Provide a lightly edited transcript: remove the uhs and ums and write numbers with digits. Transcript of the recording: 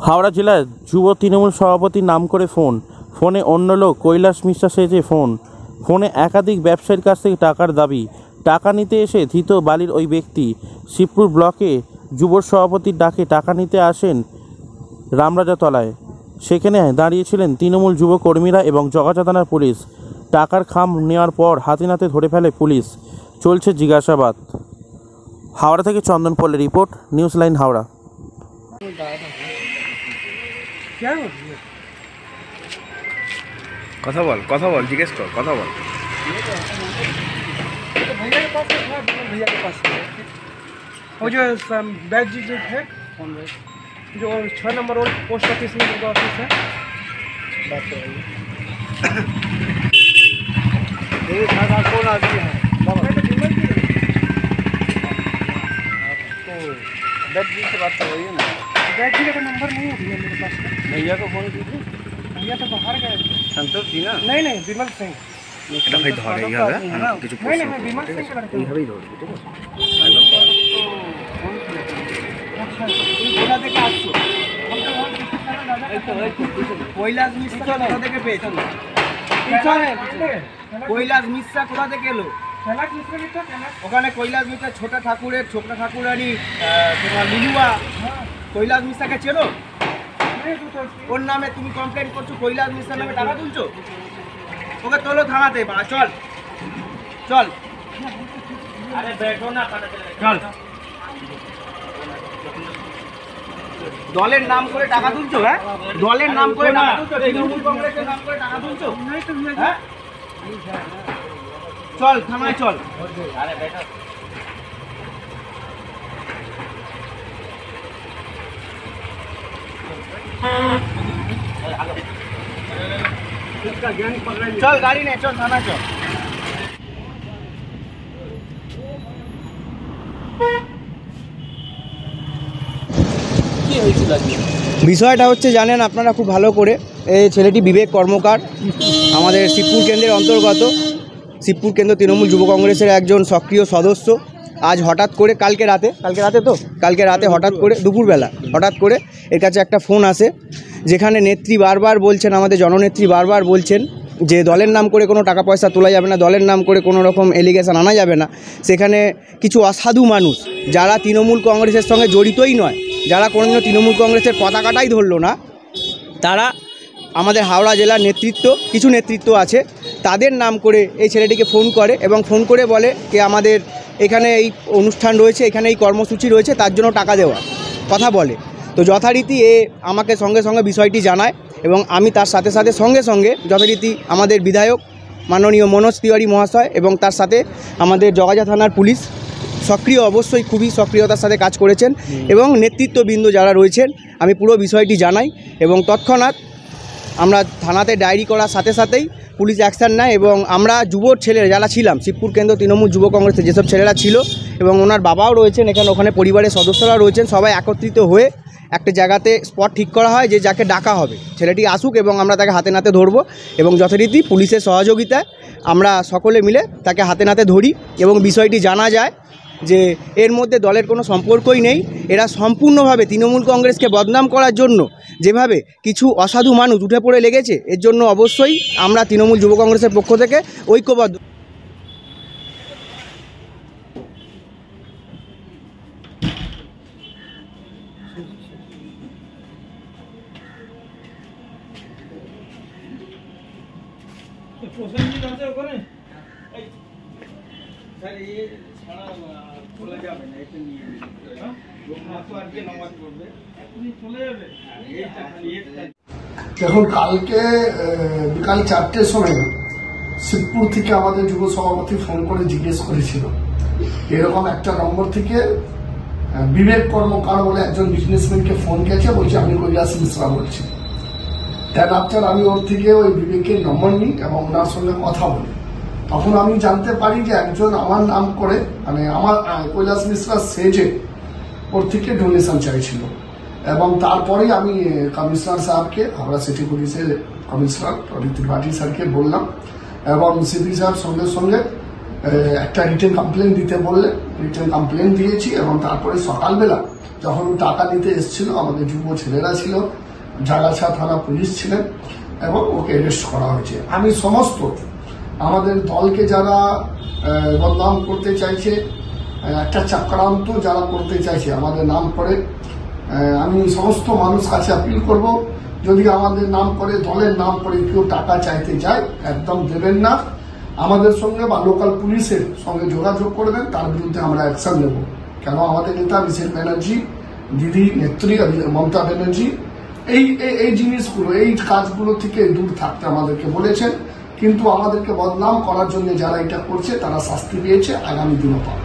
হাওড়া জেলার যুব তৃণমূল সভাপতির নাম করে ফোনে অন্য লোক কৈলাস মিশ্রা সেজে ফোনে একাধিক ব্যবসায়ীর কাছ থেকে টাকার দাবি। টাকা নিতে এসে ধৃত বালির ওই ব্যক্তি শিবপুর ব্লকে যুব সভাপতির ডাকে টাকা নিতে আসেন রামরাজাতলায়। সেখানে দাঁড়িয়েছিলেন তৃণমূল যুব কর্মীরা এবং জগাছা থানার পুলিশ। টাকার খাম নেওয়ার পর হাতে নাতে ধরে ফেলে পুলিশ। চলছে জিজ্ঞাসাবাদ। হাওড়া থেকে চন্দন পলের রিপোর্ট, নিউজ লাইন হাওড়া। কথা বল জিজ্ঞেস কর, কথা বল। भैया के पास है, भैया के पास है। वो जो बैच जो है जो 6 नंबर रोड पोस्ट ऑफिस में जो ऑफिस है, बात कराइए। ये सारा कौन आदमी है? तो बैच जी से बात करवाइए ना। बैच जी का नंबर नहीं है भैया मेरे पास। भैया को फोन कीजिए। भैया तो बाहर गए। संतोष जी ना? नहीं विमल सिंह। এটা ভাই ধরে এইভাবে কিছু প্রশ্ন এইভাবেই ধরবি, ঠিক আছে? আচ্ছা কোথা থেকে আসছো? কৈলাস মিশ্রা কোথা থেকে পেয়েছেন? কৈলাস মিশ্রা কোথা থেকে এলো? ওখানে কৈলাস মিশ্রা ছোটা ঠাকুরানি তোমার লিলুয়া কৈলাস মিশ্রাকে চেনো? ওর নামে তুমি কমপ্লেন করছো, কৈলাস মিশ্রার নামে টাকা তুলছো? ওকে তোলো থানাতে, চল চল। আরে বেটো না, চল। দলের নাম করে টাকা তুলছো? হ্যাঁ, দলের নাম করে টাকা তুলছো, তৃণমূল কংগ্রেসের নাম করে টাকা তুলছো? হ্যাঁ, চল থানায় চল। আরে বেটা चल गाड़ी नहीं, चल थाना चल। বিষয়টা হচ্ছে জানেন আপনারা খুব ভালো করে, এই ছেলেটি বিবেক কর্মকার, আমাদের শিবপুর কেন্দ্রের অন্তর্গত, শিবপুর কেন্দ্র তৃণমূল যুব কংগ্রেসের একজন সক্রিয় সদস্য। আজ হঠাৎ করে কালকে রাতে হঠাৎ করে দুপুরবেলা হঠাৎ করে এর কাছে একটা ফোন আসে, যেখানে নেত্রী বারবার বলছেন, আমাদের জননেত্রী বারবার বলছেন যে দলের নাম করে কোনো টাকা পয়সা তোলা যাবে না, দলের নাম করে কোনো রকম এলিগেশন আনা যাবে না। সেখানে কিছু অসাধু মানুষ যারা তৃণমূল কংগ্রেসের সঙ্গে জড়িতই নয়, যারা কোনোদিনও তৃণমূল কংগ্রেসের পতাকাটাই ধরলো না, তারা আমাদের হাওড়া জেলার কিছু নেতৃত্ব আছে, তাদের নাম করে এই ছেলেটিকে ফোন করে এবং ফোন করে বলে যে আমাদের এখানে এই অনুষ্ঠান রয়েছে, এখানে এই কর্মসূচি রয়েছে, তার জন্য টাকা দেওয়ার কথা বলে। তো যথারীতি আমাকে সঙ্গে সঙ্গে বিষয়টি জানায় এবং আমি তার সাথে সঙ্গে যথারীতি আমাদের বিধায়ক মাননীয় মনোজ তিওয়ারি মহাশয় এবং তার সাথে আমাদের জগাছা থানার পুলিশ অবশ্যই খুবই সক্রিয়তার সাথে কাজ করেছেন এবং নেতৃত্ববৃন্দ যারা রয়েছেন, আমি পুরো বিষয়টি জানাই এবং তৎক্ষণাৎ আমরা থানাতে ডায়েরি করার সাথেই পুলিশ অ্যাকশান নেয় এবং আমরা যুবর ছেলেরা যারা ছিলাম, শিবপুর কেন্দ্র তৃণমূল যুব কংগ্রেসের যেসব ছেলেরা ছিল এবং ওনার বাবাও রয়েছেন ওখানে পরিবারের সদস্যরা রয়েছেন, সবাই একত্রিত হয়ে একটা জায়গাতে স্পট ঠিক করা হয় যে যাকে ডাকা হবে ছেলেটি আসুক এবং আমরা তাকে হাতে নাতে ধরবো এবং যথারীতি পুলিশের সহযোগিতায় আমরা সকলে মিলে তাকে হাতে নাতে ধরি এবং বিষয়টি জানা যায় যে এর মধ্যে দলের কোনো সম্পর্কই নেই। এরা সম্পূর্ণভাবে তৃণমূল কংগ্রেসকে বদনাম করার জন্য যেভাবে কিছু অসাধু মানুষ উঠে পড়ে লেগেছে, এর জন্য অবশ্যই আমরা তৃণমূল যুব কংগ্রেসের পক্ষ থেকে ঐক্যবদ্ধ। দেখুন, কালকে বিকাল 4টের সময় শিবপুর থেকে আমাদের যুব সভাপতি ফোন করে জিজ্ঞেস করেছিল এরকম একটা নম্বর থেকে বিবেক কর্মকার বলে একজন বিজনেসম্যানকে ফোন গেছে, বলছে আমি কৈলাস মিশ্রা বলছি। দেন আফটার আমি ওর থেকে ওই বিবেকের নম্বর নিই এবং ওনার সঙ্গে কথা বলি। তখন আমি জানতে পারি যে একজন আমার নাম করে, মানে আমার কৈলাস মিশ্রা সেজে ওর থেকে ডোনেশন চাইছিল এবং তারপরেই আমি কমিশনার সাহেবকে, হাওড়া সিটি পুলিশের কমিশনার ত্রিপাঠী স্যারকে বললাম এবং সিপি সাহেব সঙ্গে সঙ্গে একটা রিটেন কমপ্লেন দিতে বললে রিটেন কমপ্লেন দিয়েছি এবং তারপরে সকালবেলা যখন টাকা নিতে এসেছিল আমাদের যুব ছেলেরা ছিল, জাগাছা থানা পুলিশ ছিলেন এবং ওকে অ্যারেস্ট করা হয়েছে। আমি সমস্ত আমাদের দলকে যারা বদনাম করতে চাইছে, একটা চক্রান্ত যারা করতে চাইছে আমাদের নাম করে, আমি সমস্ত মানুষ কাছে আপিল করব, যদি আমাদের নাম করে দলের নাম করে কেউ টাকা চাইতে যায় একদম দেবেন না। আমাদের সঙ্গে বা লোকাল পুলিশের সঙ্গে যোগাযোগ করবেন, তার বিরুদ্ধে আমরা অ্যাকশন নেব। কেন আমাদের নেতা অভিষেক ব্যানার্জি, দিদি নেত্রী মমতা ব্যানার্জি এই জিনিসগুলো, এই কাজগুলো থেকে দূর থাকতে আমাদেরকে বলেছেন, কিন্তু আমাদেরকে বদনাম করার জন্য যারা এটা করছে তারা শাস্তি পেয়েছে, আগামী দিনও পাবে।